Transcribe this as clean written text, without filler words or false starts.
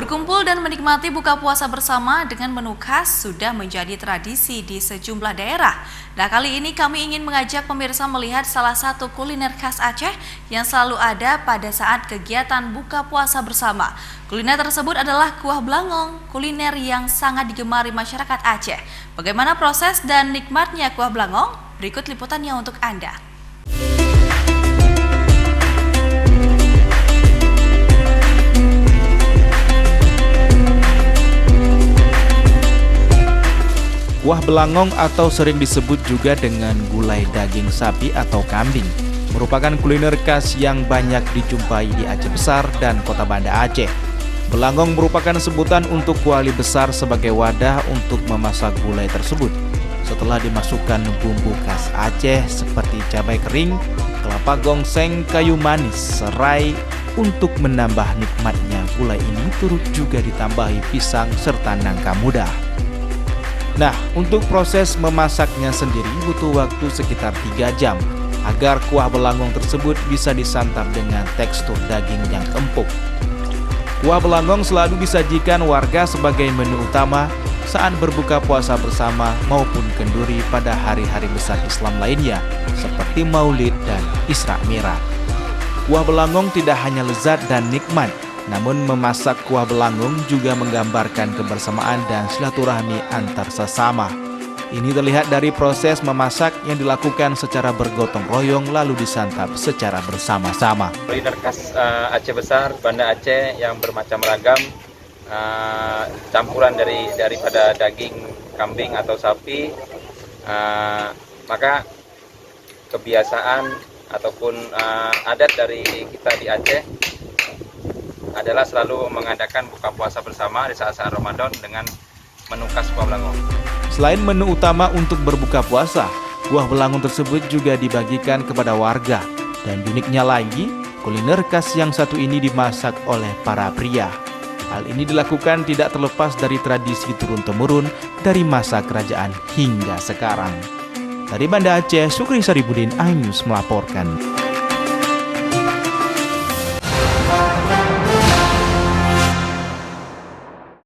Berkumpul dan menikmati buka puasa bersama dengan menu khas sudah menjadi tradisi di sejumlah daerah. Nah, kali ini kami ingin mengajak pemirsa melihat salah satu kuliner khas Aceh yang selalu ada pada saat kegiatan buka puasa bersama. Kuliner tersebut adalah kuah belangong, kuliner yang sangat digemari masyarakat Aceh. Bagaimana proses dan nikmatnya kuah belangong? Berikut liputannya untuk Anda. Kuah belangong atau sering disebut juga dengan gulai daging sapi atau kambing merupakan kuliner khas yang banyak dijumpai di Aceh Besar dan Kota Banda Aceh. Belangong merupakan sebutan untuk kuali besar sebagai wadah untuk memasak gulai tersebut. Setelah dimasukkan bumbu khas Aceh seperti cabai kering, kelapa gongseng, kayu manis, serai, untuk menambah nikmatnya gulai ini turut juga ditambahi pisang serta nangka muda. Nah, untuk proses memasaknya sendiri butuh waktu sekitar 3 jam agar kuah belangong tersebut bisa disantap dengan tekstur daging yang empuk. Kuah belangong selalu disajikan warga sebagai menu utama saat berbuka puasa bersama maupun kenduri pada hari-hari besar Islam lainnya seperti Maulid dan Isra Mi'raj. Kuah belangong tidak hanya lezat dan nikmat, namun memasak kuah belangong juga menggambarkan kebersamaan dan silaturahmi antar sesama. Ini terlihat dari proses memasak yang dilakukan secara bergotong royong lalu disantap secara bersama-sama. Kuliner khas Aceh Besar, Banda Aceh yang bermacam ragam, campuran daripada daging kambing atau sapi, maka kebiasaan ataupun adat dari kita di Aceh adalah selalu mengadakan buka puasa bersama di saat-saat Ramadan dengan menu khas kuah belangong. Selain menu utama untuk berbuka puasa, kuah belangong tersebut juga dibagikan kepada warga. Dan uniknya lagi, kuliner khas yang satu ini dimasak oleh para pria. Hal ini dilakukan tidak terlepas dari tradisi turun-temurun dari masa kerajaan hingga sekarang. Dari Banda Aceh, Sukri Saribudin, iNews melaporkan.